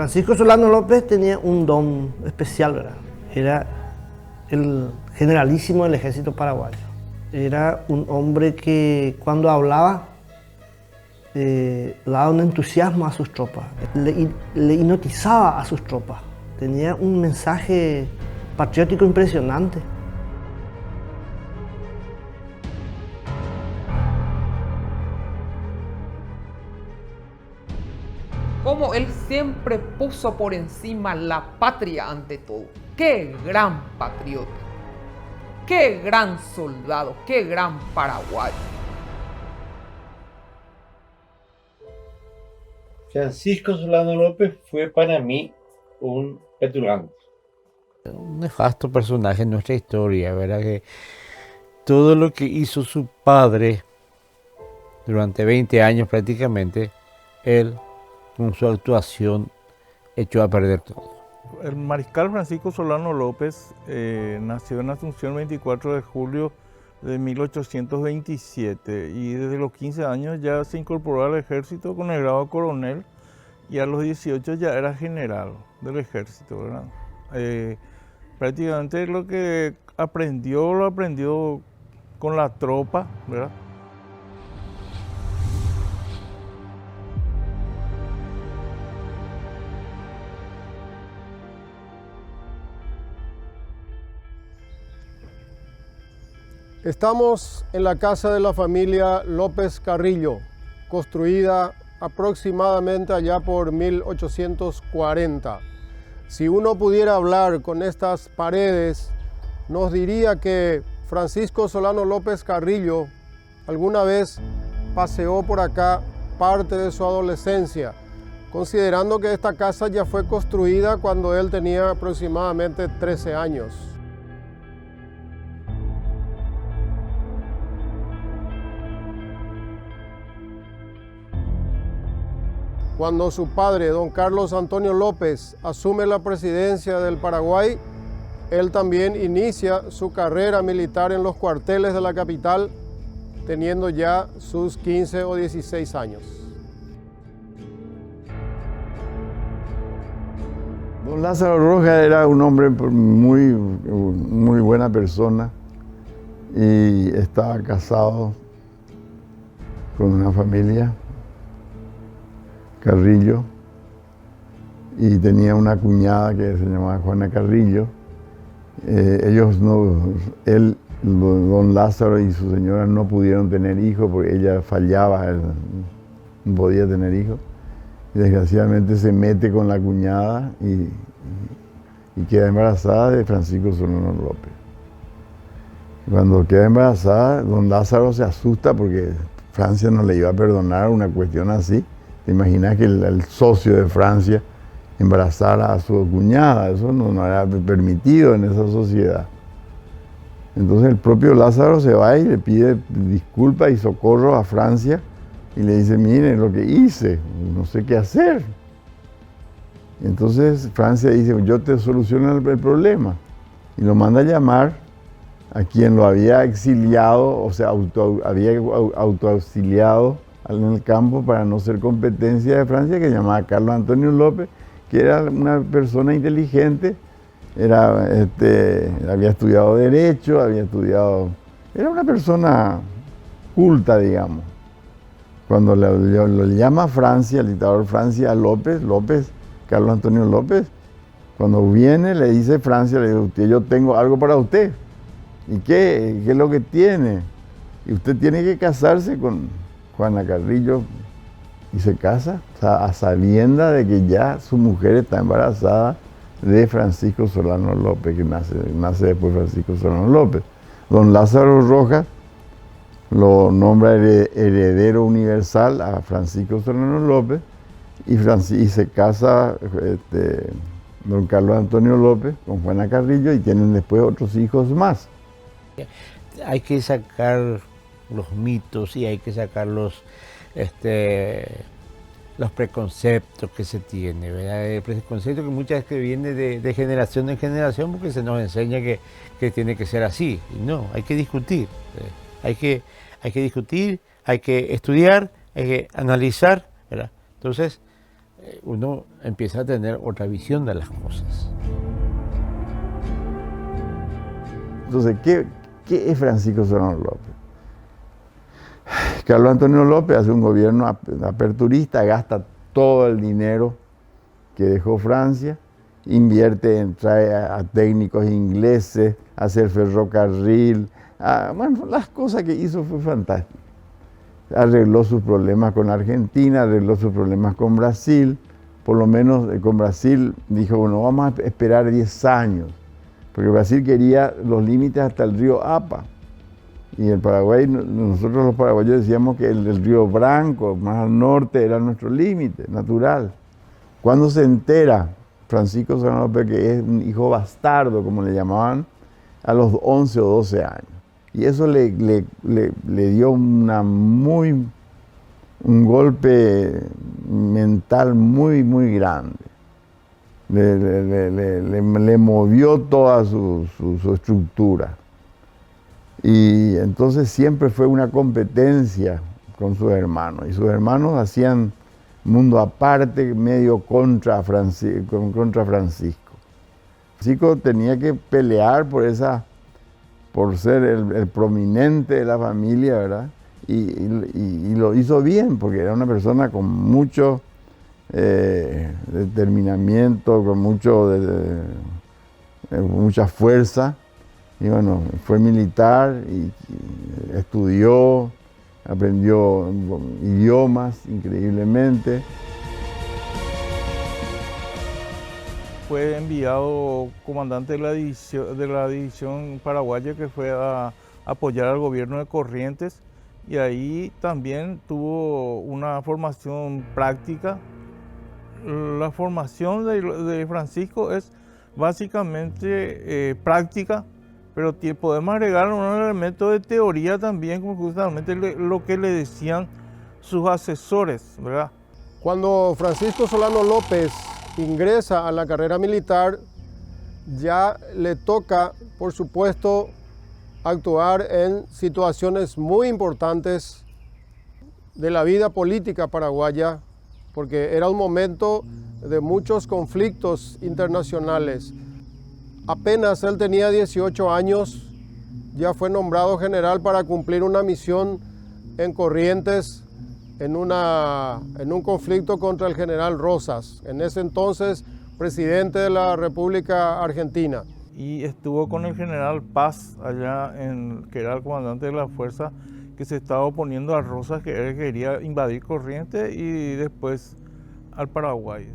Francisco Solano López tenía un don especial, ¿verdad? Era el generalísimo del ejército paraguayo. Era un hombre que cuando hablaba daba un entusiasmo a sus tropas, le hipnotizaba a sus tropas. Tenía un mensaje patriótico impresionante. Como él siempre puso por encima la patria ante todo. ¡Qué gran patriota! ¡Qué gran soldado! ¡Qué gran paraguayo! Francisco Solano López fue para mí un petulante. Un nefasto personaje en nuestra historia, ¿verdad? Que todo lo que hizo su padre durante 20 años prácticamente, él con su actuación echó a perder todo. El mariscal Francisco Solano López nació en Asunción 24 de julio de 1827 y desde los 15 años ya se incorporó al ejército con el grado de coronel y a los 18 ya era general del ejército, ¿verdad? Prácticamente lo que aprendió, lo aprendió con la tropa, ¿verdad? Estamos en la casa de la familia López Carrillo, construida aproximadamente allá por 1840. Si uno pudiera hablar con estas paredes, nos diría que Francisco Solano López Carrillo alguna vez paseó por acá parte de su adolescencia, considerando que esta casa ya fue construida cuando él tenía aproximadamente 13 años. Cuando su padre, don Carlos Antonio López, asume la presidencia del Paraguay, él también inicia su carrera militar en los cuarteles de la capital, teniendo ya sus 15 o 16 años. Don Lázaro Rojas era un hombre muy buena persona y estaba casado con una familia, Carrillo, y tenía una cuñada que se llamaba Juana Carrillo. Don Lázaro y su señora no pudieron tener hijos porque ella fallaba, no podía tener hijos. Y desgraciadamente se mete con la cuñada y queda embarazada de Francisco Solano López. Cuando queda embarazada, don Lázaro se asusta porque Francia no le iba a perdonar una cuestión así. ¿Te imaginas que el socio de Francia embarazara a su cuñada? Eso no era permitido en esa sociedad. Entonces el propio Lázaro se va y le pide disculpas y socorro a Francia y le dice, mire lo que hice, no sé qué hacer. Entonces Francia dice, yo te soluciono el problema. Y lo manda a llamar a quien lo había exiliado, o sea, había autoauxiliado en el campo para no ser competencia de Francia, que se llamaba Carlos Antonio López, que era una persona inteligente, había estudiado Derecho, era una persona culta, digamos. Cuando lo llama Francia, el dictador Francia, López, Carlos Antonio López, cuando viene le dice Francia, le dice, yo tengo algo para usted. ¿Y qué es lo que tiene? Y usted tiene que casarse con Juana Carrillo, y se casa, o sea, a sabienda de que ya su mujer está embarazada de Francisco Solano López, que nace después Francisco Solano López. Don Lázaro Rojas lo nombra heredero universal a Francisco Solano López y se casa don Carlos Antonio López con Juana Carrillo y tienen después otros hijos más. Hay que sacar los mitos y hay que sacar los preconceptos que se tiene, ¿verdad? El preconcepto que muchas veces viene de generación en generación porque se nos enseña que tiene que ser así. Y no, hay que discutir. Hay que discutir, hay que estudiar, hay que analizar, ¿verdad? Entonces, uno empieza a tener otra visión de las cosas. Entonces, ¿qué es Francisco Solano López? Carlos Antonio López hace un gobierno aperturista, gasta todo el dinero que dejó Francia, trae a técnicos ingleses, hace el ferrocarril, bueno, las cosas que hizo fue fantástico. Arregló sus problemas con Argentina, arregló sus problemas con Brasil, por lo menos con Brasil dijo, bueno, vamos a esperar 10 años, porque Brasil quería los límites hasta el río Apa. Y el Paraguay, nosotros los paraguayos decíamos que el río Branco, más al norte, era nuestro límite natural. Cuando se entera Francisco Solano López que es un hijo bastardo, como le llamaban, a los 11 o 12 años. Y eso le dio un golpe mental muy, muy grande. Le movió toda su estructura. Y entonces siempre fue una competencia con sus hermanos. Y sus hermanos hacían mundo aparte, medio contra Francisco. Francisco tenía que pelear por ser el prominente de la familia, ¿verdad? Y lo hizo bien, porque era una persona con mucho determinamiento, con mucha fuerza. Y bueno, fue militar y estudió, aprendió idiomas increíblemente. Fue enviado comandante de la división paraguaya que fue a apoyar al gobierno de Corrientes y ahí también tuvo una formación práctica. La formación de Francisco es básicamente práctica, pero podemos agregar un elemento de teoría también, como justamente lo que le decían sus asesores, ¿verdad? Cuando Francisco Solano López ingresa a la carrera militar, ya le toca, por supuesto, actuar en situaciones muy importantes de la vida política paraguaya, porque era un momento de muchos conflictos internacionales. Apenas él tenía 18 años, ya fue nombrado general para cumplir una misión en Corrientes en un conflicto contra el general Rosas, en ese entonces presidente de la República Argentina. Y estuvo con el general Paz allá, que era el comandante de la fuerza que se estaba oponiendo a Rosas, que él quería invadir Corrientes y después al Paraguay.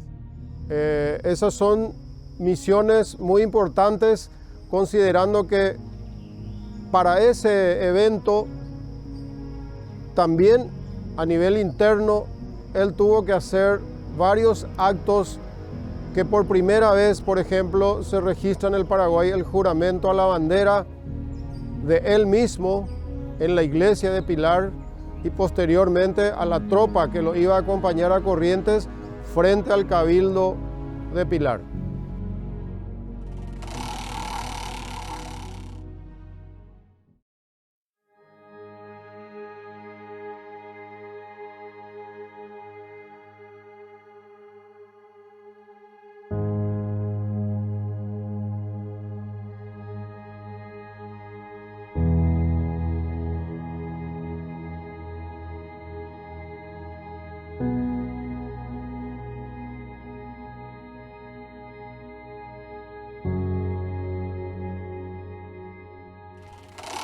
Esas son misiones muy importantes, considerando que para ese evento también a nivel interno él tuvo que hacer varios actos que por primera vez, por ejemplo, se registra en el Paraguay el juramento a la bandera de él mismo en la iglesia de Pilar y posteriormente a la tropa que lo iba a acompañar a Corrientes frente al cabildo de Pilar.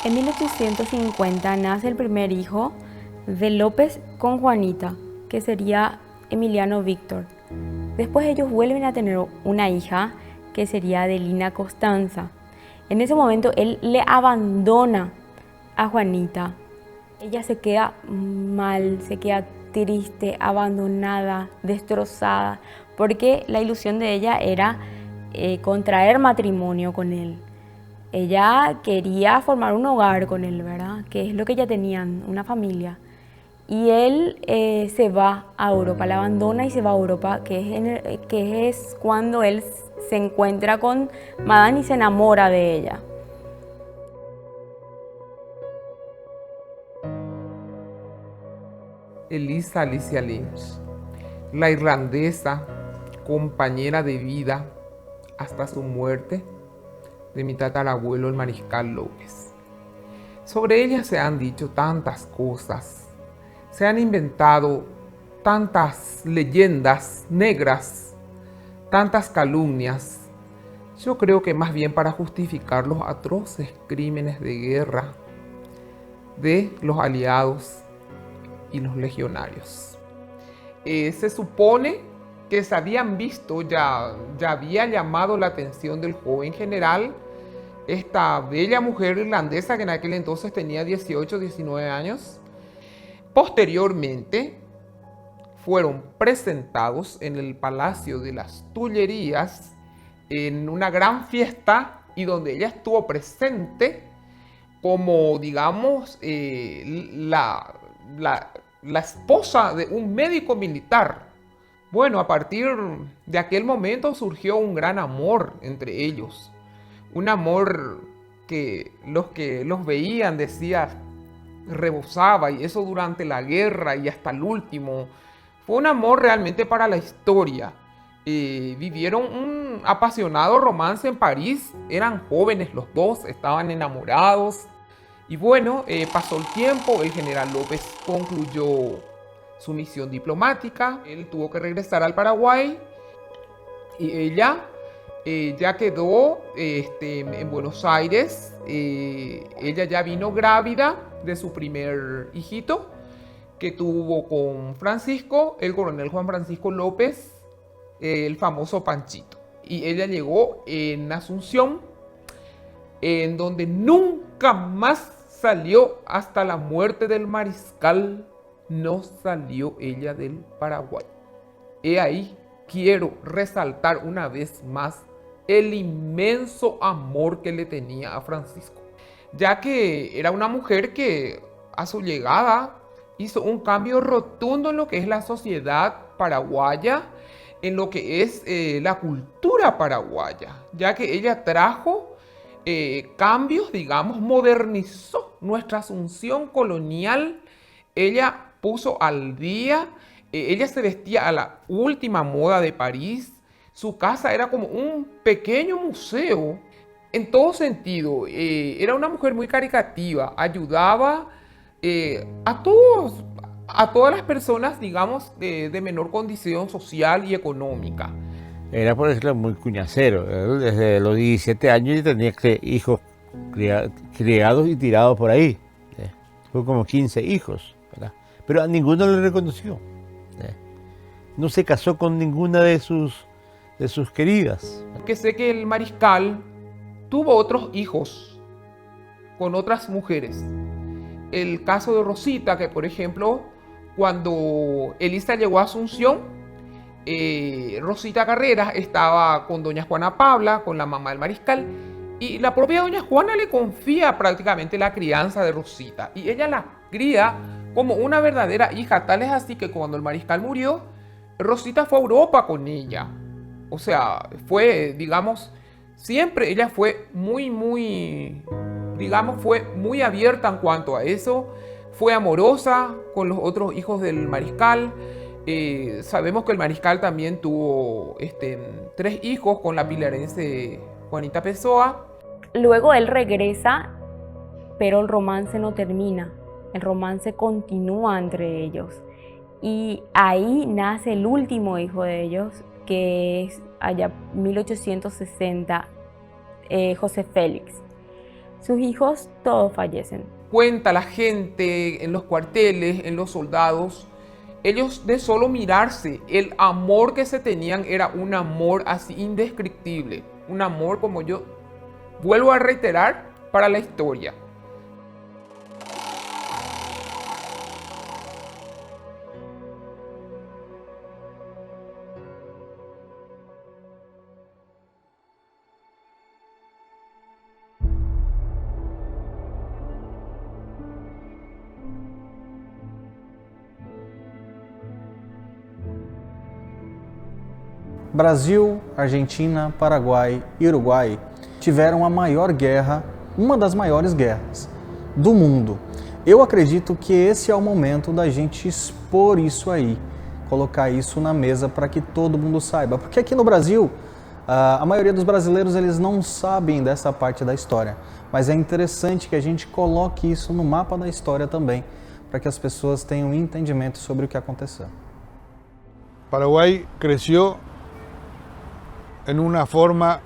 En 1850 nace el primer hijo de López con Juanita, que sería Emiliano Víctor. Después ellos vuelven a tener una hija que sería Adelina Constanza. En ese momento él le abandona a Juanita. Ella se queda mal, se queda triste, abandonada, destrozada, porque la ilusión de ella era contraer matrimonio con él. Ella quería formar un hogar con él, ¿verdad? Que es lo que ya tenían, una familia. Y él se va a Europa, la abandona y se va a Europa, que es cuando él se encuentra con Madame y se enamora de ella. Elisa Alicia Lins. la irlandesa, compañera de vida hasta su muerte de mi tatarabuelo, el mariscal López. Sobre ella se han dicho tantas cosas, se han inventado tantas leyendas negras, tantas calumnias. Yo creo que más bien para justificar los atroces crímenes de guerra de los aliados y los legionarios. Se supone que se habían visto, ya había llamado la atención del joven general, esta bella mujer irlandesa que en aquel entonces tenía 18, 19 años. Posteriormente fueron presentados en el Palacio de las Tullerías en una gran fiesta y donde ella estuvo presente como, digamos, la esposa de un médico militar. Bueno, a partir de aquel momento surgió un gran amor entre ellos. Un amor que los veían, decía, rebosaba, y eso durante la guerra y hasta el último. Fue un amor realmente para la historia. Vivieron un apasionado romance en París. Eran jóvenes los dos, estaban enamorados. Y bueno, pasó el tiempo, el general López concluyó su misión diplomática. Él tuvo que regresar al Paraguay y ella ya quedó en Buenos Aires. Ella ya vino grávida de su primer hijito que tuvo con Francisco, el coronel Juan Francisco López, el famoso Panchito. Y ella llegó en Asunción, en donde nunca más salió hasta la muerte del mariscal. No salió ella del Paraguay. He ahí quiero resaltar una vez más el inmenso amor que le tenía a Francisco, ya que era una mujer que a su llegada hizo un cambio rotundo en lo que es la sociedad paraguaya, en lo que es la cultura paraguaya, ya que ella trajo cambios, digamos, modernizó nuestra Asunción colonial. Ella puso al día, ella se vestía a la última moda de París. Su casa era como un pequeño museo en todo sentido. Era una mujer muy caritativa, ayudaba a todas las personas, digamos, de menor condición social y económica. Era, por ejemplo, muy cuñacero. Desde los 17 años ya tenía hijos criados y tirados por ahí. Fue como 15 hijos, ¿verdad? Pero a ninguno le reconoció. No se casó con ninguna de sus queridas. Que sé que el mariscal tuvo otros hijos con otras mujeres. El caso de Rosita, que por ejemplo, cuando Elisa llegó a Asunción, Rosita Carreras estaba con doña Juana Pabla, con la mamá del mariscal, y la propia doña Juana le confía prácticamente la crianza de Rosita, y ella la cría como una verdadera hija. Tal es así que cuando el mariscal murió, Rosita fue a Europa con ella. O sea, fue, digamos, siempre ella fue muy abierta en cuanto a eso. Fue amorosa con los otros hijos del mariscal. Sabemos que el mariscal también tuvo 3 hijos con la pilarense Juanita Pessoa. Luego él regresa, pero el romance no termina. El romance continúa entre ellos. Y ahí nace el último hijo de ellos, que es allá 1860, José Félix. Sus hijos todos fallecen. Cuenta la gente en los cuarteles, en los soldados, ellos de solo mirarse, el amor que se tenían era un amor así indescriptible. Un amor, como yo vuelvo a reiterar, para la historia. Brasil, Argentina, Paraguai e Uruguai tiveram a maior guerra, uma das maiores guerras do mundo. Eu acredito que esse é o momento da gente expor isso aí, colocar isso na mesa para que todo mundo saiba. Porque aqui no Brasil, a maioria dos brasileiros eles não sabem dessa parte da história. Mas é interessante que a gente coloque isso no mapa da história também, para que as pessoas tenham um entendimento sobre o que aconteceu. Paraguay creció en una forma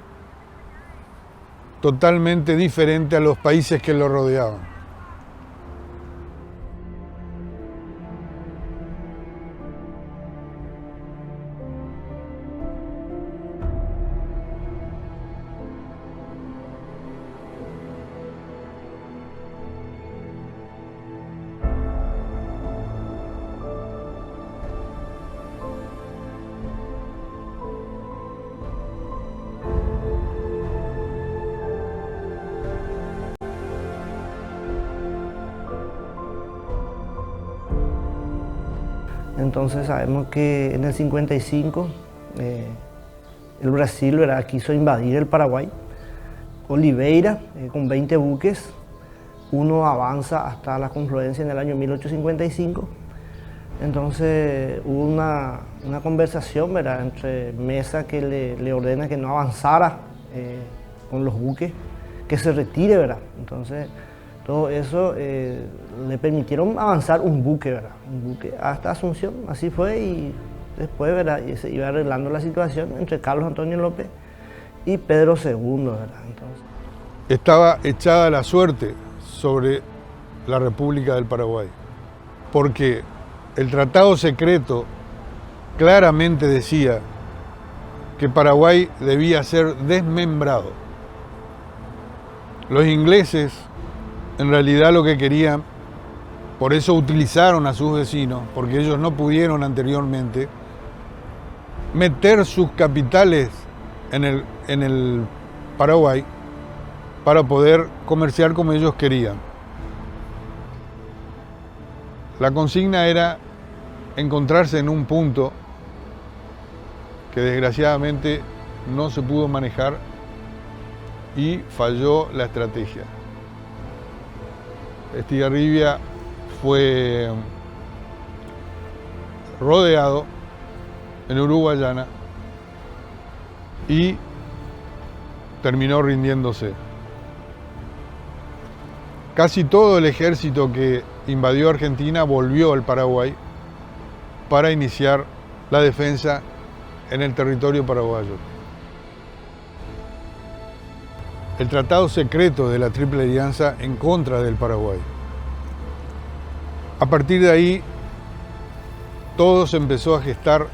totalmente diferente a los países que lo rodeaban. Entonces sabemos que en el 55 el Brasil, ¿verdad?, quiso invadir el Paraguay. Oliveira, con 20 buques, uno avanza hasta la confluencia en el año 1855. Entonces hubo una conversación, ¿verdad?, entre Mesa, que le ordena que no avanzara con los buques, que se retire, ¿verdad? Entonces todo eso le permitieron avanzar un buque, ¿verdad? Un buque hasta Asunción, así fue, y después, ¿verdad?, y se iba arreglando la situación entre Carlos Antonio López y Pedro II, ¿verdad? Entonces, estaba echada la suerte sobre la República del Paraguay, porque el tratado secreto claramente decía que Paraguay debía ser desmembrado. Los ingleses en realidad lo que querían, por eso utilizaron a sus vecinos, porque ellos no pudieron anteriormente, meter sus capitales en el Paraguay para poder comerciar como ellos querían. La consigna era encontrarse en un punto que desgraciadamente no se pudo manejar y falló la estrategia. Estigarribia fue rodeado en Uruguayana y terminó rindiéndose. Casi todo el ejército que invadió Argentina volvió al Paraguay para iniciar la defensa en el territorio paraguayo. El tratado secreto de la Triple Alianza en contra del Paraguay. A partir de ahí, todo se empezó a gestar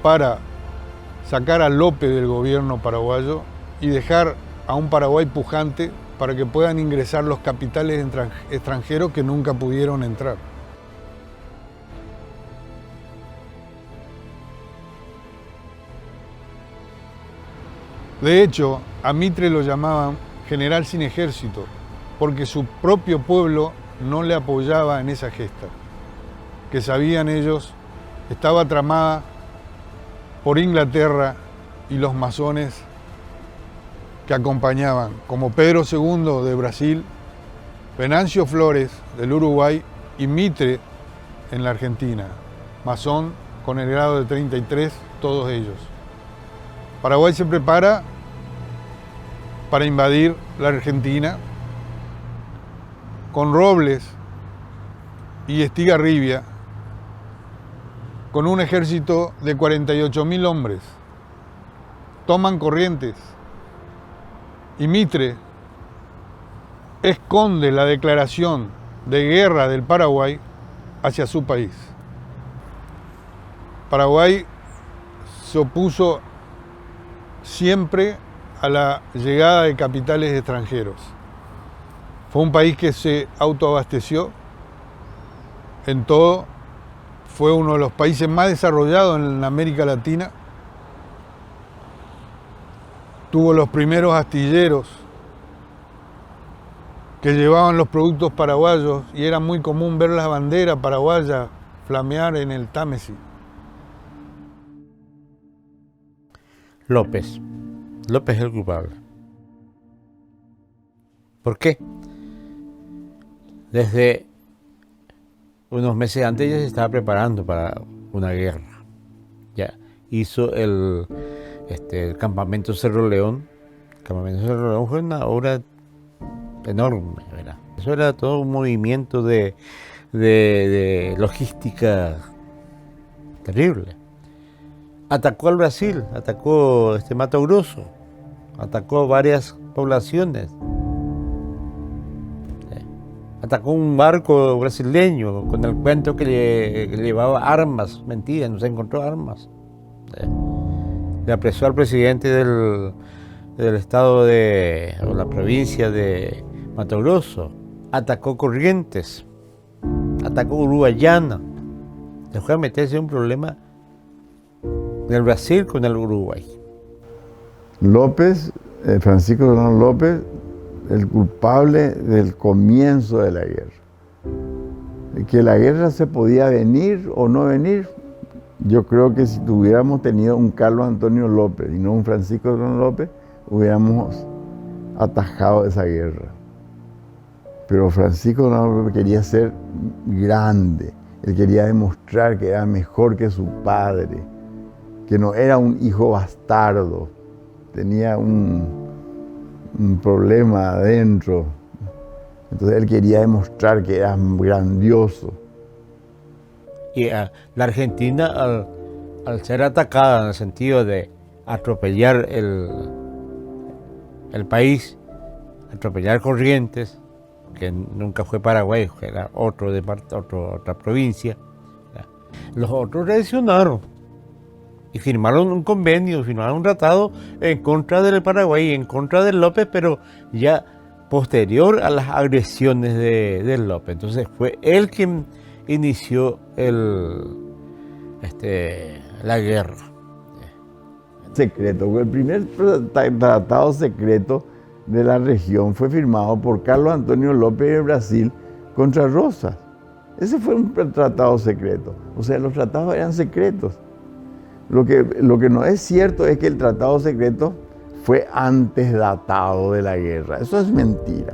para sacar a López del gobierno paraguayo y dejar a un Paraguay pujante para que puedan ingresar los capitales extranjeros que nunca pudieron entrar. De hecho, a Mitre lo llamaban general sin ejército, porque su propio pueblo no le apoyaba en esa gesta, que sabían ellos estaba tramada por Inglaterra y los masones que acompañaban, como Pedro II de Brasil, Venancio Flores del Uruguay y Mitre en la Argentina, masón con el grado de 33, todos ellos. Paraguay se prepara para invadir la Argentina con Robles y Estigarribia, con un ejército de 48.000 hombres. Toman Corrientes y Mitre esconde la declaración de guerra del Paraguay hacia su país. Paraguay se opuso siempre a la llegada de capitales extranjeros. Fue un país que se autoabasteció en todo, fue uno de los países más desarrollados en América Latina, tuvo los primeros astilleros que llevaban los productos paraguayos y era muy común ver las banderas paraguayas flamear en el Támesis. López es el culpable. ¿Por qué? Desde unos meses antes ya se estaba preparando para una guerra. Ya hizo el campamento Cerro León. El campamento Cerro León fue una obra enorme, ¿verdad? Eso era todo un movimiento de logística terrible. Atacó al Brasil, atacó Mato Grosso, atacó varias poblaciones. Atacó un barco brasileño con el cuento que llevaba armas, mentira, no se encontró armas. Le apresó al presidente del estado o la provincia de Mato Grosso. Atacó Corrientes, atacó Uruguayana. Dejó de meterse en un problema del Brasil con el Uruguay. López, Francisco Solano López, el culpable del comienzo de la guerra. Que la guerra se podía venir o no venir, yo creo que si tuviéramos tenido un Carlos Antonio López y no un Francisco Solano López, hubiéramos atajado esa guerra. Pero Francisco Solano López quería ser grande, él quería demostrar que era mejor que su padre, que no era un hijo bastardo, tenía un problema adentro. Entonces él quería demostrar que era grandioso. Y la Argentina, al ser atacada en el sentido de atropellar el país, atropellar Corrientes, que nunca fue Paraguay, era otra provincia, los otros reaccionaron y firmaron un convenio, firmaron un tratado en contra del Paraguay, en contra de López, pero ya posterior a las agresiones de López. Entonces fue él quien inició la guerra. Secreto, el primer tratado secreto de la región fue firmado por Carlos Antonio López de Brasil contra Rosas. Ese fue un tratado secreto. O sea, los tratados eran secretos. Lo que no es cierto es que el tratado secreto fue antes datado de la guerra. Eso es mentira.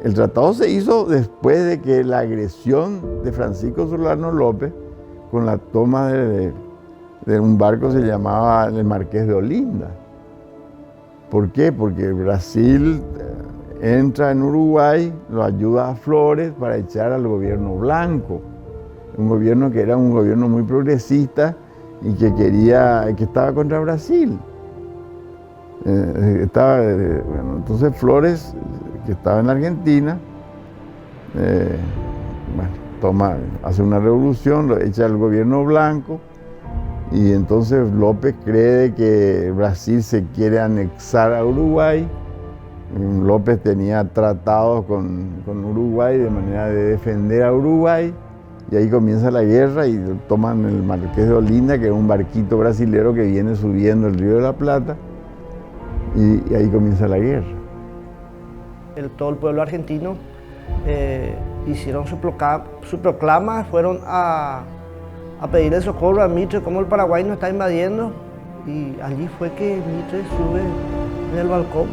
El tratado se hizo después de que la agresión de Francisco Solano López con la toma de un barco se llamaba el Marqués de Olinda. ¿Por qué? Porque Brasil entra en Uruguay, lo ayuda a Flores para echar al gobierno blanco. Un gobierno que era un gobierno muy progresista y que estaba contra Brasil. Entonces Flores, que estaba en Argentina, hace una revolución, lo echa al gobierno blanco, y entonces López cree que Brasil se quiere anexar a Uruguay. López tenía tratados con Uruguay de manera de defender a Uruguay, y ahí comienza la guerra y toman el Marqués de Olinda, que es un barquito brasilero que viene subiendo el Río de la Plata, y ahí comienza la guerra. Todo el pueblo argentino hicieron su proclama, fueron a pedirle socorro a Mitre, como el Paraguay nos está invadiendo, y allí fue que Mitre sube en el balcón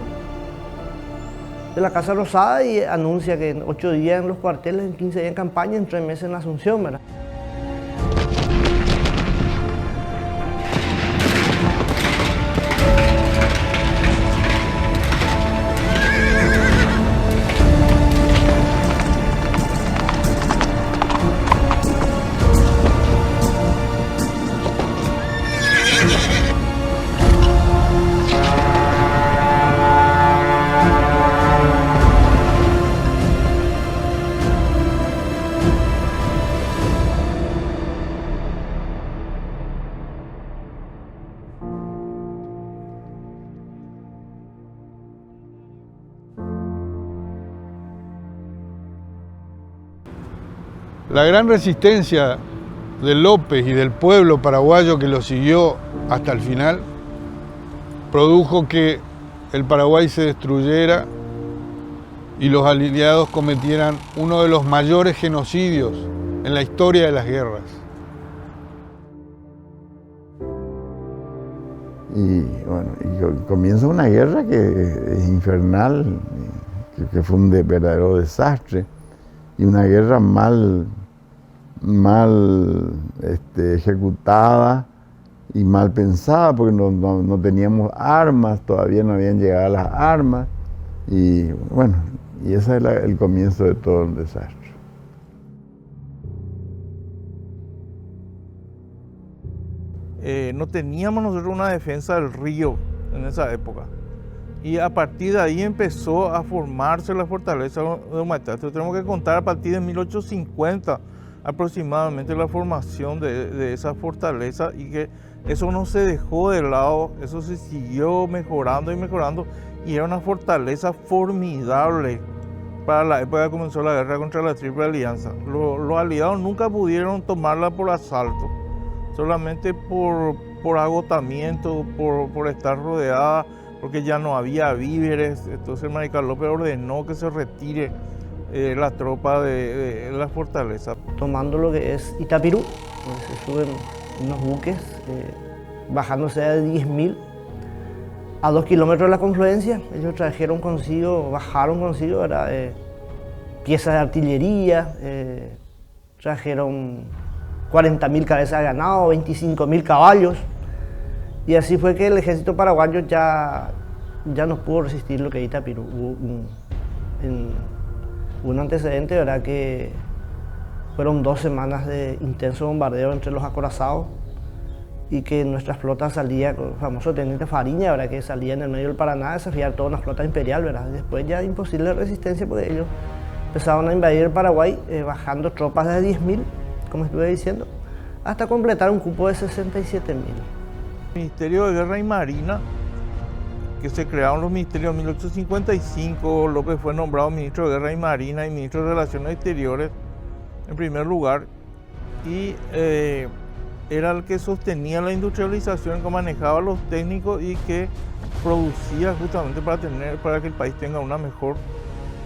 de la Casa Rosada y anuncia que en 8 días en los cuarteles, en 15 días en campaña, en 3 meses en Asunción, ¿verdad? La gran resistencia de López y del pueblo paraguayo que lo siguió hasta el final produjo que el Paraguay se destruyera y los aliados cometieran uno de los mayores genocidios en la historia de las guerras. Y comienza una guerra que es infernal, que fue un verdadero desastre, y una guerra mal mal ejecutada y mal pensada, porque no teníamos armas, todavía no habían llegado las armas, y bueno, y ese es el comienzo de todo el desastre. No teníamos nosotros una defensa del río en esa época. Y a partir de ahí empezó a formarse la fortaleza de Humaitá. Entonces tenemos que contar a partir de 1850 aproximadamente la formación de esa fortaleza, y que eso no se dejó de lado, eso se siguió mejorando y mejorando, y era una fortaleza formidable para la época que comenzó la guerra contra la Triple Alianza. Los aliados nunca pudieron tomarla por asalto, solamente por agotamiento, por estar rodeada, porque ya no había víveres. Entonces el mariscal López ordenó que se retire la tropa de la fortaleza. Tomando lo que es Itapirú, donde se suben unos buques, bajándose de 10.000 a 2 kilómetros de la confluencia. Ellos bajaron consigo, ¿verdad? Piezas de artillería, trajeron 40.000 cabezas de ganado, 25.000 caballos. Y así fue que el ejército paraguayo ya no pudo resistir lo que es Itapirú. Hubo un antecedente, ¿verdad? Que fueron 2 semanas de intenso bombardeo entre los acorazados, y que nuestra flota salía con el famoso teniente Fariña, ¿verdad? Que salía en el medio del Paraná a desafiar toda una flota imperial, ¿verdad? Después ya imposible resistencia, porque ellos empezaron a invadir el Paraguay, bajando tropas de 10.000, como estuve diciendo, hasta completar un cupo de 67.000. Ministerio de Guerra y Marina, que se crearon los ministerios en 1855, López fue nombrado ministro de Guerra y Marina y ministro de Relaciones Exteriores en primer lugar, y era el que sostenía la industrialización, que manejaba a los técnicos y que producía justamente para que el país tenga una mejor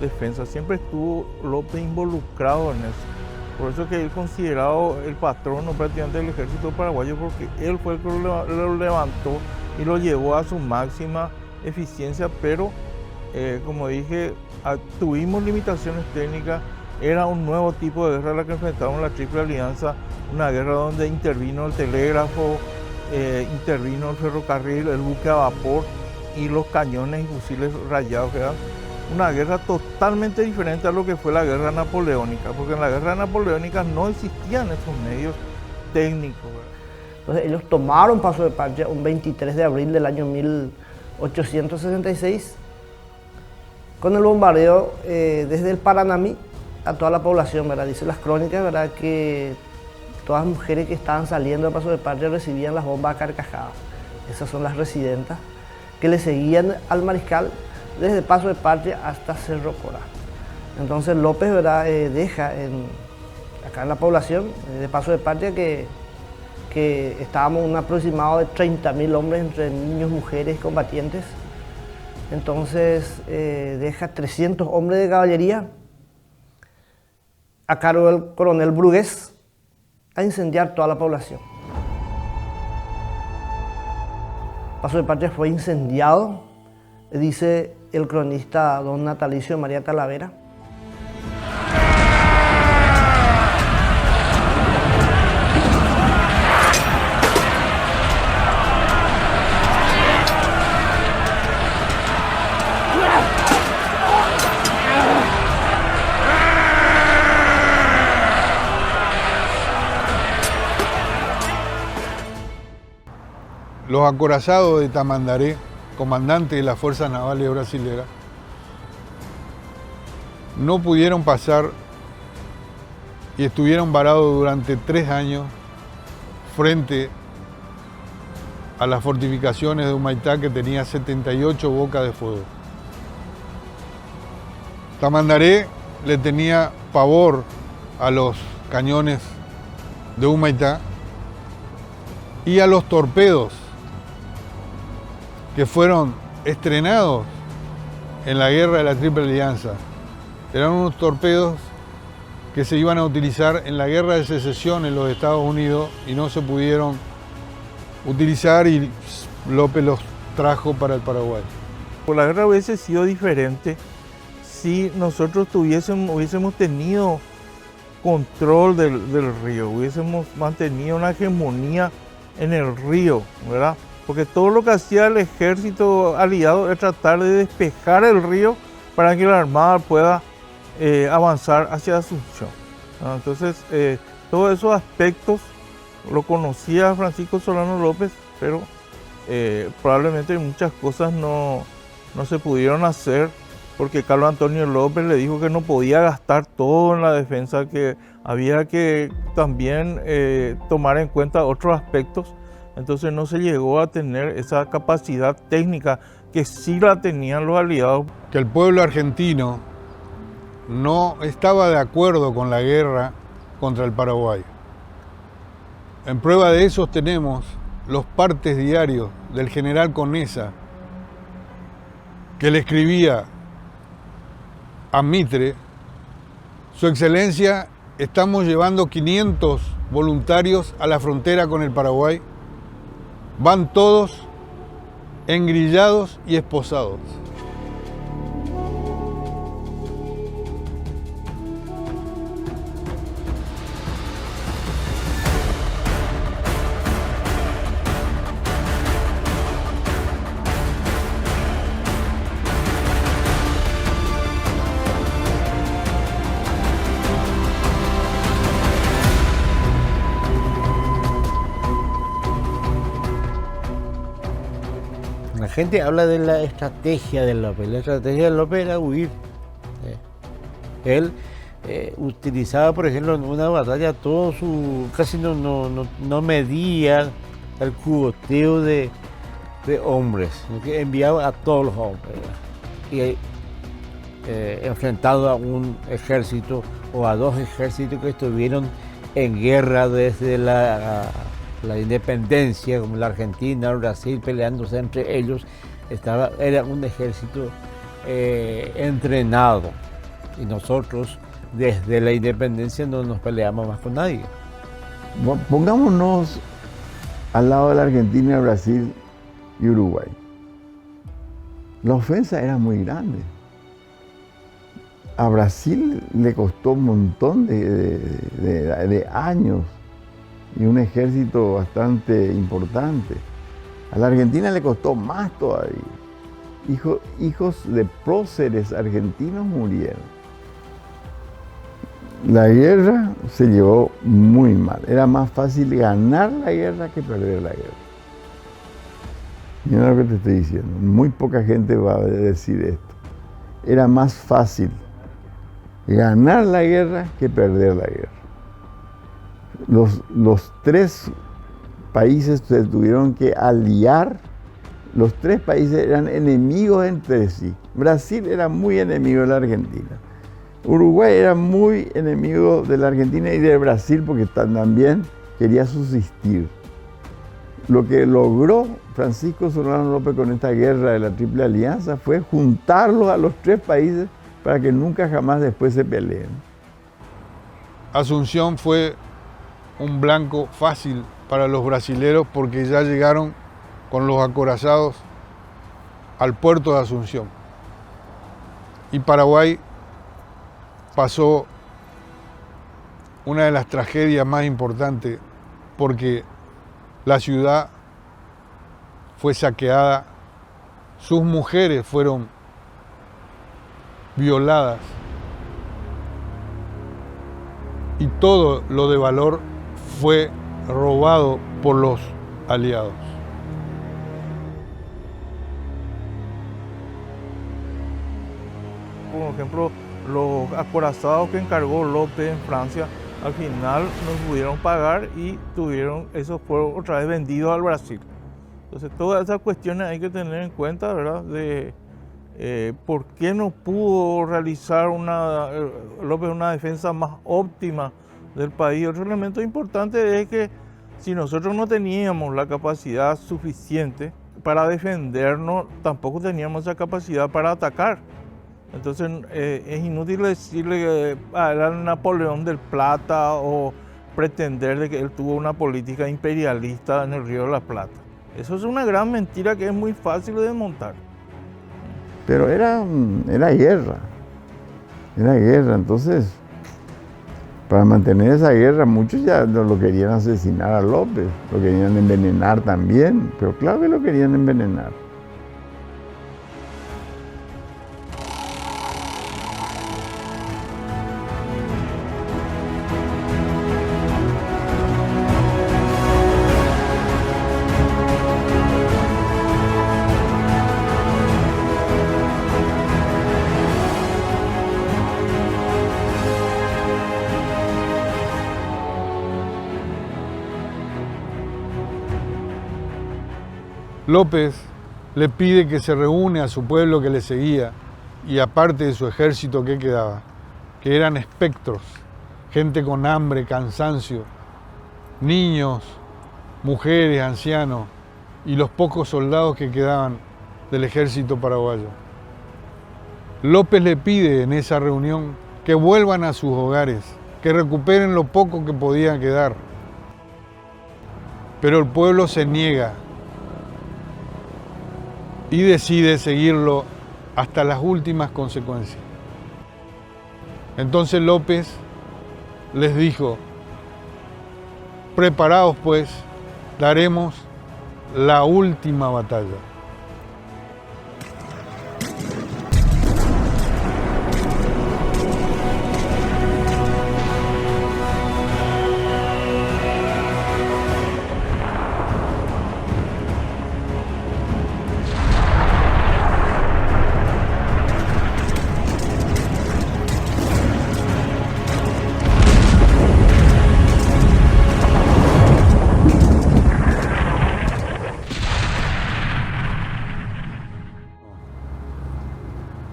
defensa. Siempre estuvo López involucrado en eso. Por eso que él considerado el patrono prácticamente del ejército paraguayo, porque él fue el que lo levantó y lo llevó a su máxima eficiencia, pero como dije, tuvimos limitaciones técnicas. Era un nuevo tipo de guerra la que enfrentábamos, la Triple Alianza, una guerra donde intervino el telégrafo, intervino el ferrocarril, el buque a vapor y los cañones y fusiles rayados, que eran una guerra totalmente diferente a lo que fue la guerra napoleónica, porque en la guerra napoleónica no existían esos medios técnicos, ¿verdad? Entonces ellos tomaron Paso de Patria un 23 de abril del año 1866, con el bombardeo desde el Paranamí a toda la población, ¿verdad? Dice las crónicas, ¿verdad?, que todas las mujeres que estaban saliendo de Paso de Patria recibían las bombas a carcajadas. Esas son las residentas que le seguían al mariscal desde Paso de Patria hasta Cerro Corá. Entonces López, ¿verdad?, deja acá en la población de Paso de Patria que estábamos un aproximado de 30.000 hombres entre niños, mujeres, combatientes. Entonces deja 300 hombres de caballería a cargo del coronel Brugués a incendiar toda la población. Paso de Patria fue incendiado, dice el cronista don Natalicio María Talavera. Los acorazados de Tamandaré, comandante de las Fuerzas Navales Brasileras, no pudieron pasar y estuvieron varados durante 3 años frente a las fortificaciones de Humaitá, que tenía 78 bocas de fuego. Tamandaré le tenía pavor a los cañones de Humaitá y a los torpedos que fueron estrenados en la guerra de la Triple Alianza. Eran unos torpedos que se iban a utilizar en la guerra de secesión en los Estados Unidos y no se pudieron utilizar, y López los trajo para el Paraguay. Pues la guerra hubiese sido diferente si nosotros hubiésemos tenido control del río, hubiésemos mantenido una hegemonía en el río, ¿verdad? Porque todo lo que hacía el ejército aliado es tratar de despejar el río para que la Armada pueda avanzar hacia Asunción. Entonces, todos esos aspectos lo conocía Francisco Solano López, pero probablemente muchas cosas no se pudieron hacer porque Carlos Antonio López le dijo que no podía gastar todo en la defensa, que había que también tomar en cuenta otros aspectos. Entonces no se llegó a tener esa capacidad técnica que sí la tenían los aliados. Que el pueblo argentino no estaba de acuerdo con la guerra contra el Paraguay. En prueba de eso tenemos los partes diarios del general Conesa, que le escribía a Mitre: Su Excelencia, estamos llevando 500 voluntarios a la frontera con el Paraguay. Van todos engrillados y esposados. La gente habla de la estrategia de López. La estrategia de López era huir. Él utilizaba, por ejemplo, en una batalla casi no medía el cuboteo de hombres, sino que enviaba a todos los hombres, ¿verdad? Y enfrentado a un ejército o a dos ejércitos que estuvieron en guerra desde la independencia, como la Argentina, el Brasil, peleándose entre ellos, era un ejército entrenado. Y nosotros, desde la independencia, no nos peleamos más con nadie. Pongámonos al lado de la Argentina, Brasil y Uruguay. La ofensa era muy grande. A Brasil le costó un montón de años y un ejército bastante importante. A la Argentina le costó más todavía. Hijos de próceres argentinos murieron. La guerra se llevó muy mal. Era más fácil ganar la guerra que perder la guerra. Mira lo que te estoy diciendo. Muy poca gente va a decir esto. Era más fácil ganar la guerra que perder la guerra. Los tres países se tuvieron que aliar. Los tres países eran enemigos entre sí. Brasil era muy enemigo de la Argentina. Uruguay era muy enemigo de la Argentina y de Brasil porque también quería subsistir. Lo que logró Francisco Solano López con esta guerra de la Triple Alianza fue juntarlos a los tres países para que nunca jamás después se peleen. Asunción fue un blanco fácil para los brasileros porque ya llegaron con los acorazados al puerto de Asunción. Y Paraguay pasó una de las tragedias más importantes porque la ciudad fue saqueada, sus mujeres fueron violadas y todo lo de valor fue robado por los aliados. Por ejemplo, los acorazados que encargó López en Francia, al final no pudieron pagar y esos fueron otra vez vendidos al Brasil. Entonces, todas esas cuestiones hay que tener en cuenta, ¿verdad? De por qué no pudo realizar López una defensa más óptima del país. Otro elemento importante es que si nosotros no teníamos la capacidad suficiente para defendernos, tampoco teníamos esa capacidad para atacar. Entonces es inútil decirle que era Napoleón del Plata o pretender de que él tuvo una política imperialista en el Río de la Plata. Eso es una gran mentira que es muy fácil de desmontar. Pero era guerra, entonces Para mantener esa guerra, muchos ya no lo querían asesinar a López, lo querían envenenar también, pero claro que lo querían envenenar. López le pide que se reúne a su pueblo que le seguía y aparte de su ejército que quedaba, que eran espectros, gente con hambre, cansancio, niños, mujeres, ancianos y los pocos soldados que quedaban del ejército paraguayo. López le pide en esa reunión que vuelvan a sus hogares, que recuperen lo poco que podían quedar. Pero el pueblo se niega y decide seguirlo hasta las últimas consecuencias. Entonces López les dijo: preparaos pues, daremos la última batalla.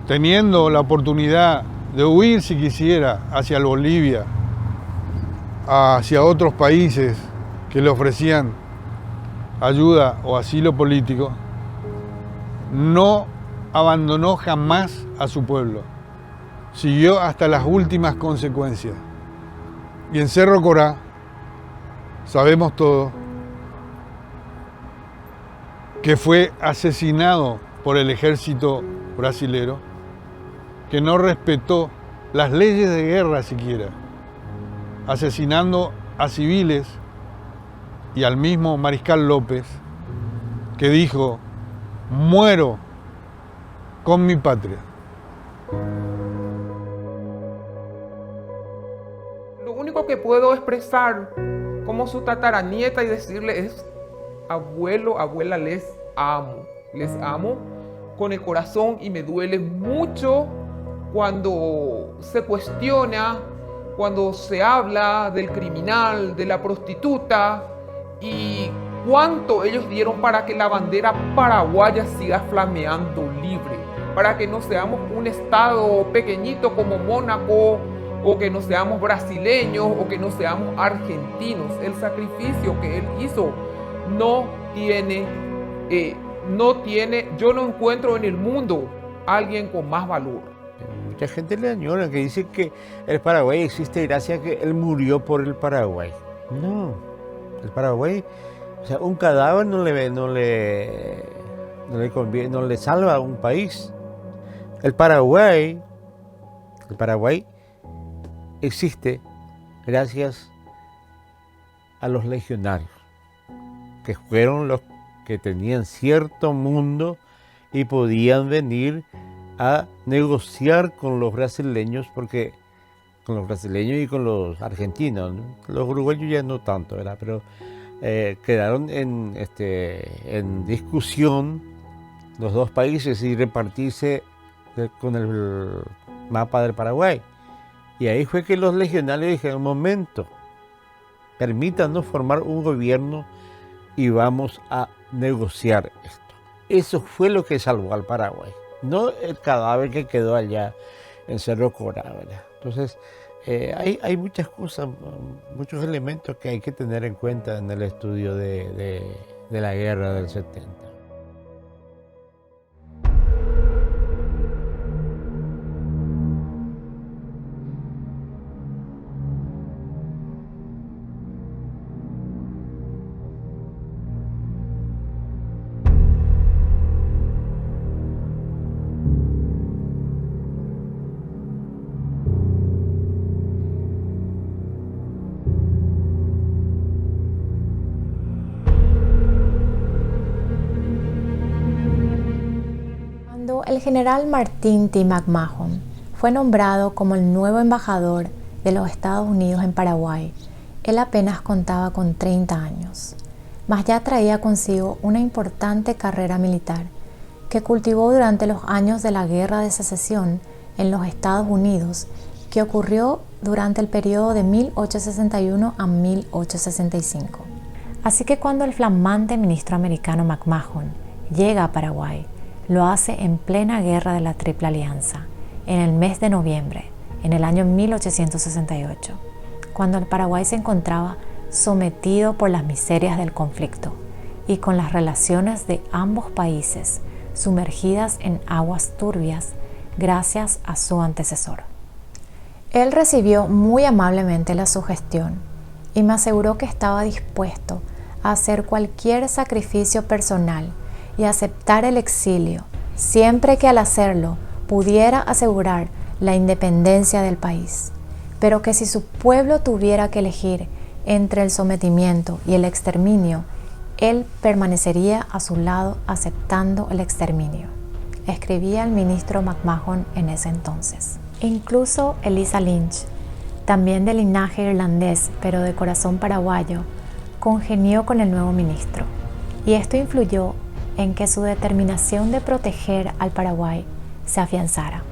Teniendo la oportunidad de huir si quisiera hacia Bolivia, hacia otros países que le ofrecían ayuda o asilo político, no abandonó jamás a su pueblo. Siguió hasta las últimas consecuencias. Y en Cerro Corá, sabemos todos, que fue asesinado por el ejército brasilero, que no respetó las leyes de guerra siquiera, asesinando a civiles y al mismo Mariscal López, que dijo: muero con mi patria. Lo único que puedo expresar como su tataranieta y decirle es: abuelo, abuela, les amo con el corazón, y me duele mucho cuando se cuestiona, cuando se habla del criminal, de la prostituta, y cuánto ellos dieron para que la bandera paraguaya siga flameando libre, para que no seamos un estado pequeñito como Mónaco, o que no seamos brasileños, o que no seamos argentinos. El sacrificio que él hizo no tiene, yo no encuentro en el mundo alguien con más valor. Mucha gente le añora, que dice que el Paraguay existe gracias a que él murió por el Paraguay. No, el Paraguay, o sea, un cadáver no le salva a un país. El Paraguay existe gracias a los legionarios, que fueron los que tenían cierto mundo y podían venir a negociar con los brasileños, porque con los brasileños y con los argentinos, ¿no? Los uruguayos ya no tanto, ¿verdad? Pero quedaron en discusión los dos países y repartirse con el mapa del Paraguay. Y ahí fue que los legionarios dijeron: un momento, permítanos formar un gobierno y vamos a negociar esto. Eso fue lo que salvó al Paraguay, no el cadáver que quedó allá en Cerro Corá, ¿verdad? Entonces, hay muchas cosas, muchos elementos que hay que tener en cuenta en el estudio de la guerra del 70. el general Martin T. McMahon fue nombrado como el nuevo embajador de los Estados Unidos en Paraguay, él apenas contaba con 30 años, mas ya traía consigo una importante carrera militar que cultivó durante los años de la Guerra de Secesión en los Estados Unidos, que ocurrió durante el periodo de 1861 a 1865. Así que cuando el flamante ministro americano McMahon llega a Paraguay, lo hace en plena guerra de la Triple Alianza, en el mes de noviembre, en el año 1868, cuando el Paraguay se encontraba sometido por las miserias del conflicto y con las relaciones de ambos países sumergidas en aguas turbias gracias a su antecesor. Él recibió muy amablemente la sugestión y me aseguró que estaba dispuesto a hacer cualquier sacrificio personal y aceptar el exilio, siempre que al hacerlo pudiera asegurar la independencia del país, pero que si su pueblo tuviera que elegir entre el sometimiento y el exterminio, él permanecería a su lado aceptando el exterminio, escribía el ministro McMahon en ese entonces. Incluso Elisa Lynch, también de linaje irlandés pero de corazón paraguayo, congenió con el nuevo ministro, y esto influyó en que su determinación de proteger al Paraguay se afianzara.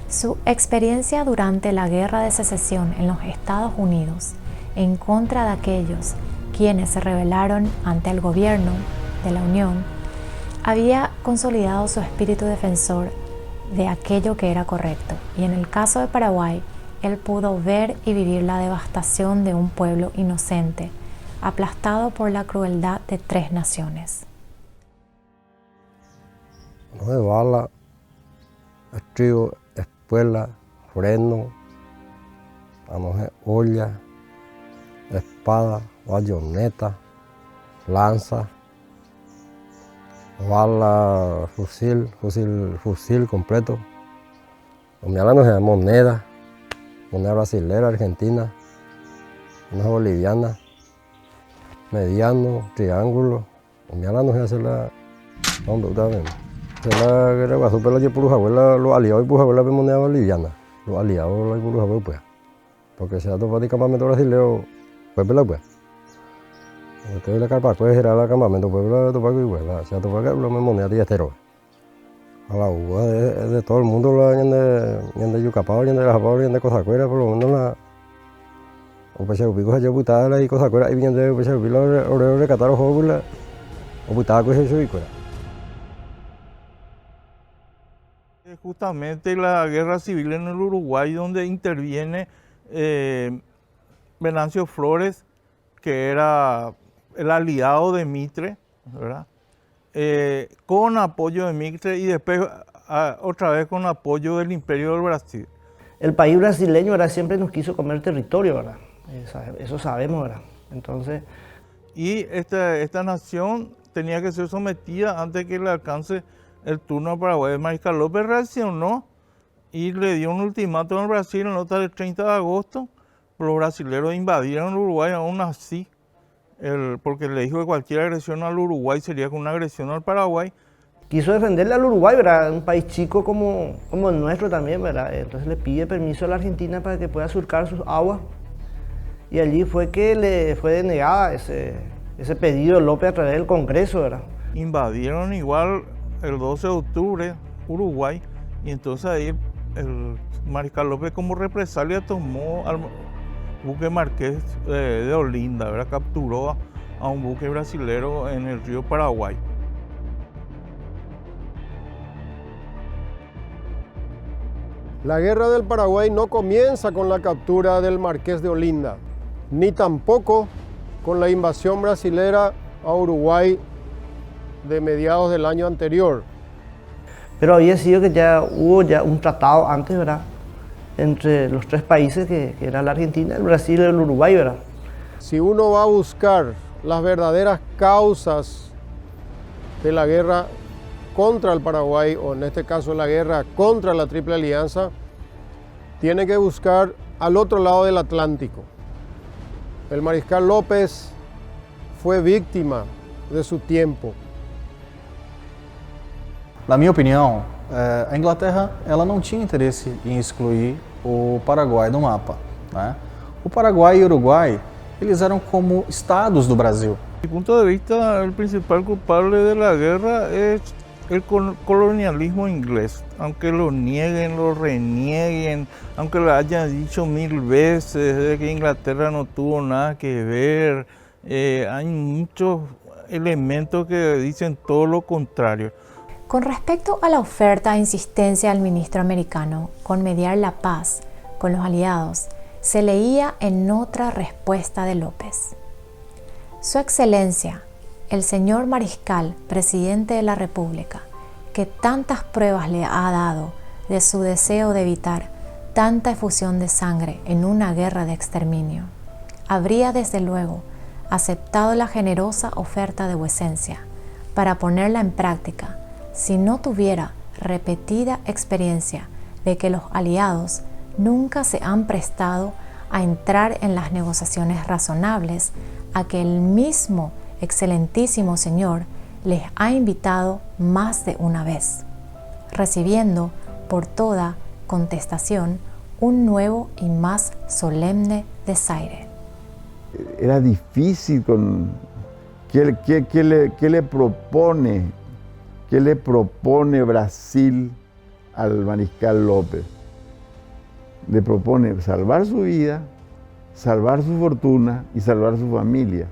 Su experiencia durante la Guerra de Secesión en los Estados Unidos en contra de aquellos quienes se rebelaron ante el gobierno de la Unión había consolidado su espíritu defensor de aquello que era correcto, y en el caso de Paraguay, él pudo ver y vivir la devastación de un pueblo inocente, aplastado por la crueldad de 3 naciones. No de bala, estribo, espuela, freno, olla, espada, bayoneta, lanza, bala, fusil completo. Los mialanos se llaman moneda brasilera, argentina, una boliviana, mediano, triángulo. Los mialanos se hace la guerra guasú, pero yo por los aliados y por la moneda boliviana. Los aliados y por pues. Porque se ha tomado el campamento brasileño, pues pela pues. Porque la carpa puede girar el campamento, pues la topaco y pues, se ha tomado la moneda de estero. A la uva de todo el mundo, la de Yucapao, de la Japao, de Cosacuera, por lo menos la. O pues se ubica allá putada y Cosacuera, y viene de pues se ubica los recatar los juegos, o putada pues se ubica. Justamente la guerra civil en el Uruguay, donde interviene Venancio Flores, que era el aliado de Mitre, ¿verdad? Con apoyo de Mitre y después otra vez con apoyo del Imperio del Brasil. El país brasileño, ¿verdad?, siempre nos quiso comer territorio, ¿verdad? Eso sabemos, ¿verdad? Entonces... Y esta nación tenía que ser sometida antes que le alcance el turno a Paraguay. El mariscal López reaccionó y le dio un ultimátum al Brasil en nota del 30 de agosto. Los brasileños invadieron Uruguay aún así, porque le dijo que cualquier agresión al Uruguay sería con una agresión al Paraguay. Quiso defenderle al Uruguay, ¿verdad? Un país chico como el nuestro también, ¿verdad? Entonces le pide permiso a la Argentina para que pueda surcar sus aguas. Y allí fue que le fue denegada ese pedido de López a través del Congreso, ¿verdad? Invadieron igual el 12 de octubre Uruguay, y entonces ahí el mariscal López como represalia tomó al buque Marqués de Olinda, ¿verdad? Capturó a un buque brasilero en el río Paraguay. La guerra del Paraguay no comienza con la captura del Marqués de Olinda, ni tampoco con la invasión brasilera a Uruguay de mediados del año anterior. Pero había sido que ya hubo un tratado antes, ¿verdad?, entre los 3 países que era la Argentina, el Brasil y el Uruguay, ¿verdad? Si uno va a buscar las verdaderas causas de la guerra contra el Paraguay, o en este caso la guerra contra la Triple Alianza, tiene que buscar al otro lado del Atlántico. El mariscal López fue víctima de su tiempo. Na minha opinião, a Inglaterra ela não tinha interesse em excluir o Paraguai do mapa, né? O Paraguai e o Uruguai, eles eram como estados do Brasil. Desde mi punto de vista, el principal culpable de la guerra es el colonialismo inglés. Aunque lo nieguen, lo renieguen, aunque lo hayan dicho 1000 veces de que Inglaterra no tuvo nada que ver, hay muchos elementos que dicen todo lo contrario. Con respecto a la oferta e insistencia del ministro americano con mediar la paz con los aliados, se leía en otra respuesta de López. Su Excelencia, el señor Mariscal, presidente de la República, que tantas pruebas le ha dado de su deseo de evitar tanta efusión de sangre en una guerra de exterminio, habría desde luego aceptado la generosa oferta de vuecencia para ponerla en práctica si no tuviera repetida experiencia de que los aliados nunca se han prestado a entrar en las negociaciones razonables a que el mismo excelentísimo señor les ha invitado más de una vez, recibiendo por toda contestación un nuevo y más solemne desaire. Era difícil con ¿qué le propone Brasil al mariscal López? Le propone salvar su vida, salvar su fortuna y salvar su familia.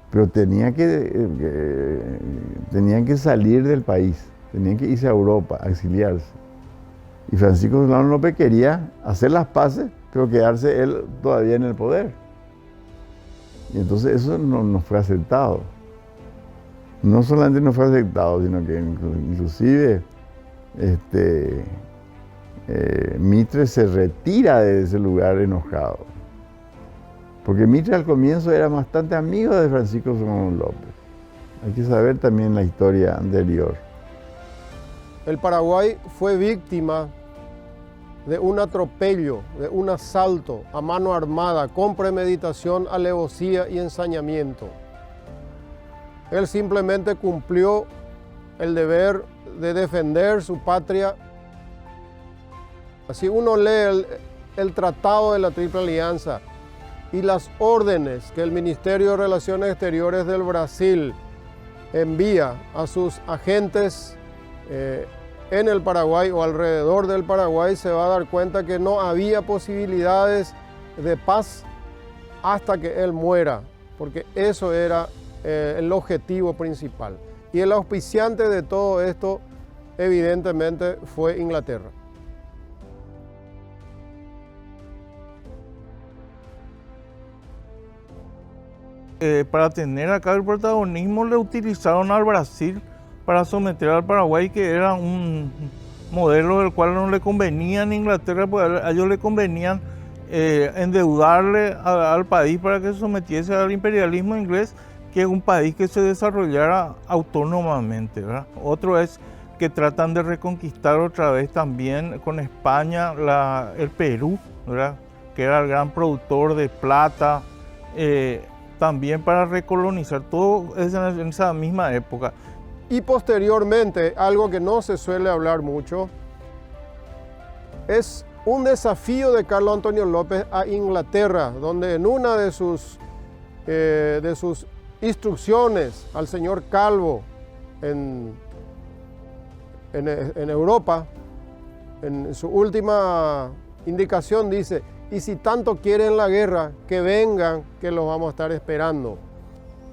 Pero tenían que salir del país, tenían que irse a Europa, a exiliarse. Y Francisco Solano López quería hacer las paces, pero quedarse él todavía en el poder. Y entonces eso no fue aceptado. No solamente no fue aceptado, sino que inclusive Mitre se retira de ese lugar enojado. Porque Mitre al comienzo era bastante amigo de Francisco Solano López. Hay que saber también la historia anterior. El Paraguay fue víctima de un atropello, de un asalto a mano armada con premeditación, alevosía y ensañamiento. Él simplemente cumplió el deber de defender su patria. Si uno lee el Tratado de la Triple Alianza y las órdenes que el Ministerio de Relaciones Exteriores del Brasil envía a sus agentes en el Paraguay o alrededor del Paraguay, se va a dar cuenta que no había posibilidades de paz hasta que él muera, porque eso era el objetivo principal. Y el auspiciante de todo esto, evidentemente, fue Inglaterra. Para tener acá el protagonismo le utilizaron al Brasil para someter al Paraguay, que era un modelo del cual no le convenía en Inglaterra, porque a ellos le convenían endeudarle al país para que se sometiese al imperialismo inglés, que es un país que se desarrollara autónomamente, ¿verdad? Otro es que tratan de reconquistar otra vez también con España el Perú, ¿verdad? Que era el gran productor de plata, también para recolonizar todo en esa misma época. Y posteriormente, algo que no se suele hablar mucho, es un desafío de Carlos Antonio López a Inglaterra, donde en una de sus instrucciones al señor Calvo en Europa, en su última indicación dice: y si tanto quieren la guerra, que vengan, que los vamos a estar esperando.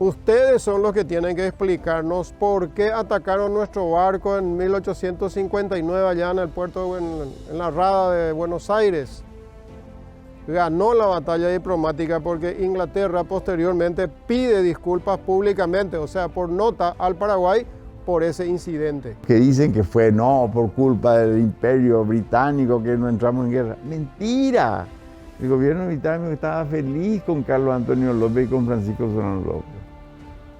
Ustedes son los que tienen que explicarnos por qué atacaron nuestro barco en 1859 allá en el puerto, en la rada de Buenos Aires. Ganó la batalla diplomática porque Inglaterra posteriormente pide disculpas públicamente, o sea, por nota al Paraguay por ese incidente. Que dicen que fue por culpa del imperio británico que no entramos en guerra. ¡Mentira! El gobierno británico estaba feliz con Carlos Antonio López y con Francisco Solano López,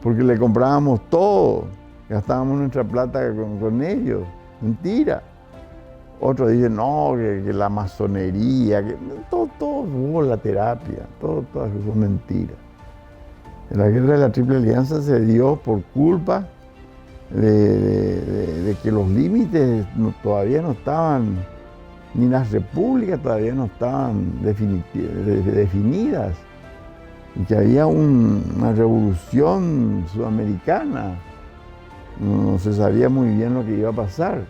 porque le comprábamos todo, gastábamos nuestra plata con ellos. Mentira. Otros dicen, que la masonería, que todo hubo la terapia, todas esas son mentiras. La guerra de la Triple Alianza se dio por culpa de que los límites todavía no estaban, ni las repúblicas todavía no estaban definidas, y que había una revolución sudamericana. No se sabía muy bien lo que iba a pasar.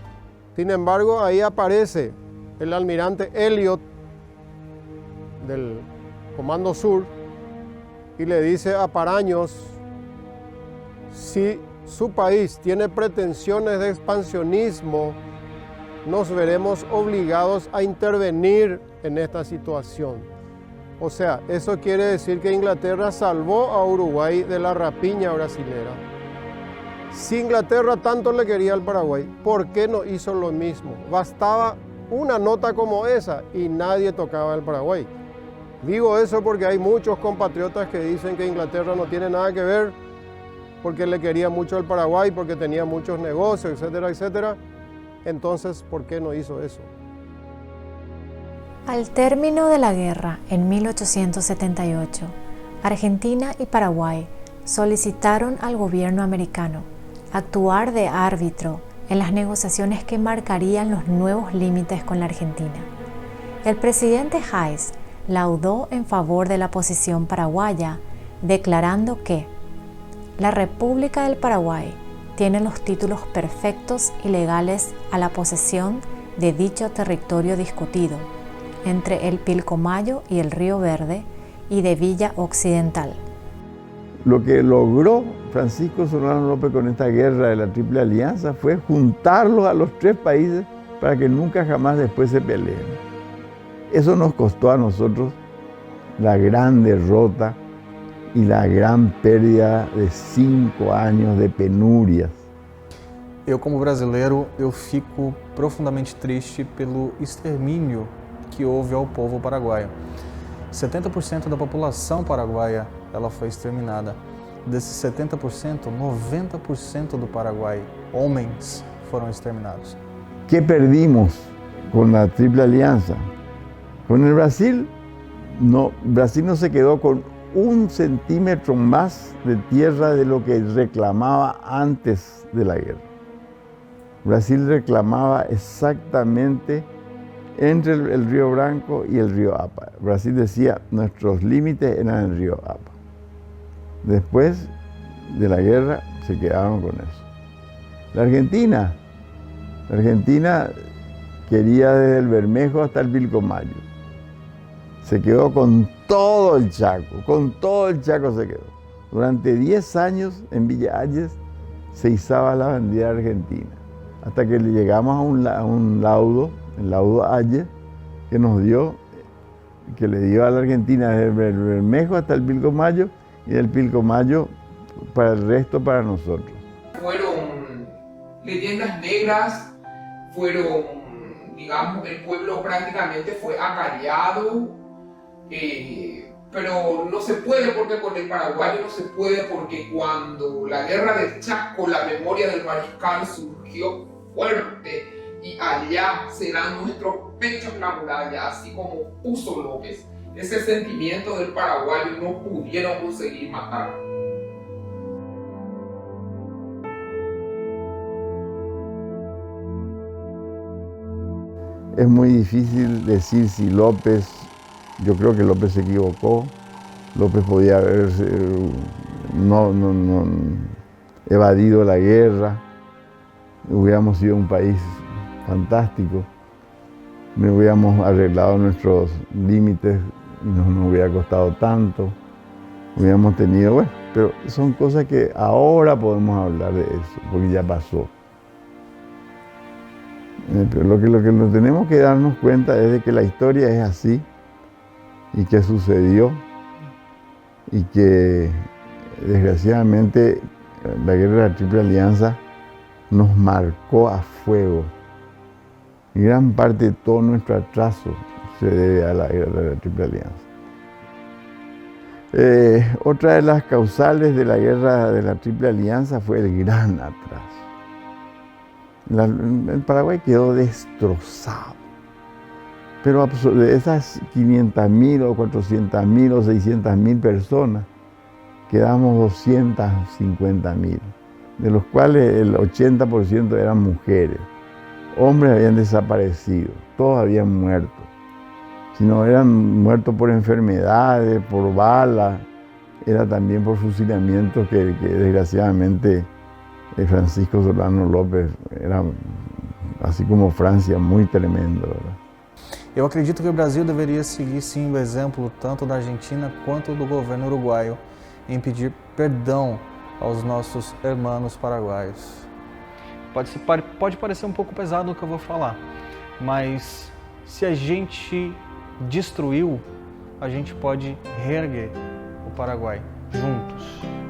Sin embargo, ahí aparece el almirante Elliot del Comando Sur y le dice a Paraños, si su país tiene pretensiones de expansionismo, nos veremos obligados a intervenir en esta situación. O sea, eso quiere decir que Inglaterra salvó a Uruguay de la rapiña brasilera. Si Inglaterra tanto le quería al Paraguay, ¿por qué no hizo lo mismo? Bastaba una nota como esa y nadie tocaba el Paraguay. Digo eso porque hay muchos compatriotas que dicen que Inglaterra no tiene nada que ver porque le quería mucho al Paraguay, porque tenía muchos negocios, etcétera, etcétera. Entonces, ¿por qué no hizo eso? Al término de la guerra, en 1878, Argentina y Paraguay solicitaron al gobierno americano actuar de árbitro en las negociaciones que marcarían los nuevos límites con la Argentina. El presidente Hayes laudó en favor de la posición paraguaya, declarando que la República del Paraguay tiene los títulos perfectos y legales a la posesión de dicho territorio discutido entre el Pilcomayo y el Río Verde y de Villa Occidental. Lo que logró Francisco Solano López con esta guerra de la Triple Alianza fue juntarlos a los tres países para que nunca jamás después se peleen. Eso nos costó a nosotros la gran derrota y la gran pérdida de 5 años de penurias. Eu, como brasileiro, eu fico profundamente triste pelo extermínio que houve ao povo paraguaio. 70% da população paraguaia ela foi exterminada. Desses 70%, 90% do Paraguai, homens, foram exterminados. ¿Qué perdimos con la Triple Alianza? Con el Brasil no se quedó con 1 centímetro más de tierra de lo que reclamaba antes de la guerra. Brasil reclamaba exactamente entre el río Branco y el río Apa. Brasil decía, nuestros límites eran el río Apa. Después de la guerra se quedaron con eso. La Argentina quería desde el Bermejo hasta el Pilcomayo. Se quedó con todo el Chaco se quedó. Durante 10 años en Villa Hayes se izaba la bandera argentina, hasta que llegamos a un laudo, el laudo Hayes, que le dio a la Argentina desde el Bermejo hasta el Pilcomayo y del Pilcomayo para el resto para nosotros. Fueron leyendas negras, digamos, el pueblo prácticamente fue acallado, pero no se puede porque con el paraguayo no se puede porque cuando la guerra del Chaco, la memoria del mariscal surgió fuerte y allá serán nuestros pechos la muralla, así como puso López. Ese sentimiento del paraguayo no pudieron conseguir matar. Es muy difícil decir si López, yo creo que López se equivocó. López podía haber no evadido la guerra. Hubiéramos sido un país fantástico. No hubiéramos arreglado nuestros límites y no nos hubiera costado tanto. Hubiéramos tenido, bueno, pero son cosas que ahora podemos hablar de eso, porque ya pasó. Pero lo que nos tenemos que darnos cuenta es de que la historia es así y que sucedió y que desgraciadamente la guerra de la Triple Alianza nos marcó a fuego. Y gran parte de todo nuestro atraso se debe a la guerra de la Triple Alianza. Otra de las causales de la guerra de la Triple Alianza fue el gran atraso. El Paraguay quedó destrozado, pero de esas 500.000 o 400.000 o 600.000 personas, quedamos 250.000. de los cuales el 80% eran mujeres. Hombres habían desaparecido, todos habían muerto. Si no eran muertos por enfermedades, por balas, era también por fusilamientos que desgraciadamente Francisco Solano López era, assim como França, muito tremendo. ¿Verdad? Eu acredito que o Brasil deveria seguir sim o exemplo tanto da Argentina quanto do governo uruguaio em pedir perdão aos nossos irmãos paraguaios. Pode parecer um pouco pesado o que eu vou falar, mas se a gente destruiu, a gente pode reerguer o Paraguai juntos.